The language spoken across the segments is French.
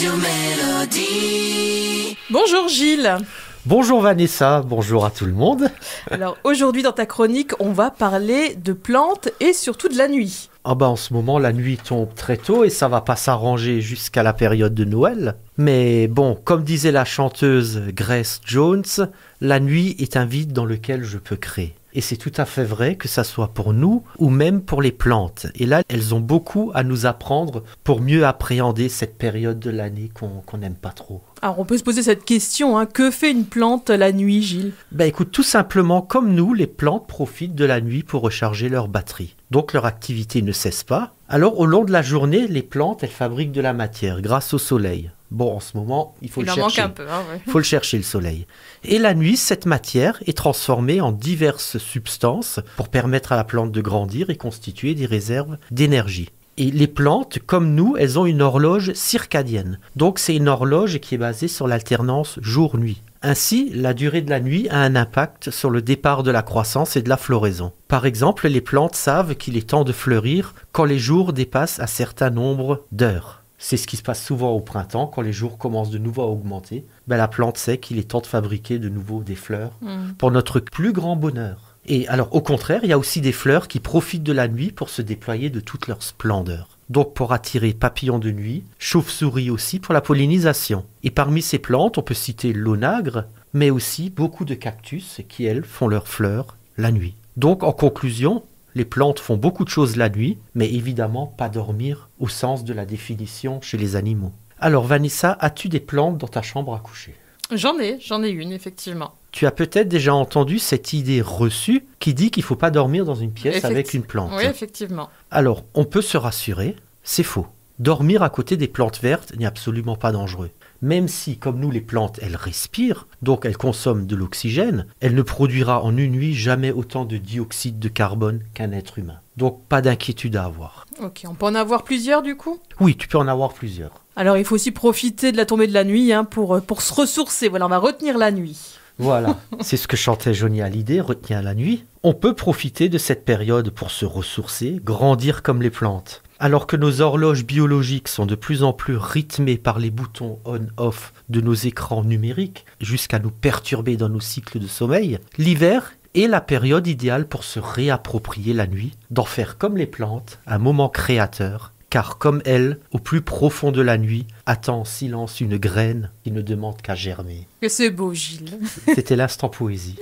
Radio Mélodie. Bonjour Gilles. Bonjour Vanessa, bonjour à tout le monde. Alors aujourd'hui dans ta chronique, on va parler de plantes et surtout de la nuit. En ce moment, la nuit tombe très tôt et ça va pas s'arranger jusqu'à la période de Noël. Mais bon, comme disait la chanteuse Grace Jones, la nuit est un vide dans lequel je peux créer. Et c'est tout à fait vrai que ça soit pour nous ou même pour les plantes. Et là, elles ont beaucoup à nous apprendre pour mieux appréhender cette période de l'année qu'on n'aime pas trop. Alors on peut se poser cette question, que fait une plante la nuit, Gilles ? Écoute, tout simplement, comme nous, les plantes profitent de la nuit pour recharger leur batterie. Donc leur activité ne cesse pas. Alors au long de la journée, les plantes, elles fabriquent de la matière grâce au soleil. Bon, en ce moment, il faut le chercher. Il en manque un peu, ouais. Il faut le chercher, le soleil. Et la nuit, cette matière est transformée en diverses substances pour permettre à la plante de grandir et constituer des réserves d'énergie. Et les plantes, comme nous, elles ont une horloge circadienne. Donc c'est une horloge qui est basée sur l'alternance jour-nuit. Ainsi, la durée de la nuit a un impact sur le départ de la croissance et de la floraison. Par exemple, les plantes savent qu'il est temps de fleurir quand les jours dépassent un certain nombre d'heures. C'est ce qui se passe souvent au printemps, quand les jours commencent de nouveau à augmenter. La plante sait qu'il est temps de fabriquer de nouveau des fleurs pour notre plus grand bonheur. Et alors, au contraire, il y a aussi des fleurs qui profitent de la nuit pour se déployer de toute leur splendeur. Donc pour attirer papillons de nuit, chauves-souris aussi pour la pollinisation. Et parmi ces plantes, on peut citer l'onagre, mais aussi beaucoup de cactus qui, elles, font leurs fleurs la nuit. Donc en conclusion, les plantes font beaucoup de choses la nuit, mais évidemment pas dormir au sens de la définition chez les animaux. Alors Vanessa, as-tu des plantes dans ta chambre à coucher ? J'en ai une, effectivement. Tu as peut-être déjà entendu cette idée reçue qui dit qu'il ne faut pas dormir dans une pièce avec une plante. Oui, effectivement. Alors, on peut se rassurer, c'est faux. Dormir à côté des plantes vertes n'est absolument pas dangereux. Même si, comme nous, les plantes, elles respirent, donc elles consomment de l'oxygène, elle ne produira en une nuit jamais autant de dioxyde de carbone qu'un être humain. Donc, pas d'inquiétude à avoir. Ok, on peut en avoir plusieurs du coup ? Oui, tu peux en avoir plusieurs. Alors, il faut aussi profiter de la tombée de la nuit pour se ressourcer. Voilà, on va retenir la nuit. Voilà, c'est ce que chantait Johnny Hallyday, retenir la nuit. On peut profiter de cette période pour se ressourcer, grandir comme les plantes. Alors que nos horloges biologiques sont de plus en plus rythmées par les boutons on-off de nos écrans numériques, jusqu'à nous perturber dans nos cycles de sommeil, l'hiver est la période idéale pour se réapproprier la nuit, d'en faire comme les plantes, un moment créateur, car comme elles, au plus profond de la nuit, attend en silence une graine qui ne demande qu'à germer. Que c'est beau, Gilles. C'était l'instant poésie.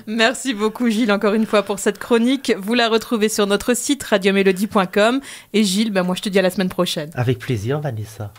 Merci beaucoup Gilles encore une fois pour cette chronique. Vous la retrouvez sur notre site radiomélodie.com. Et Gilles, moi je te dis à la semaine prochaine. Avec plaisir Vanessa.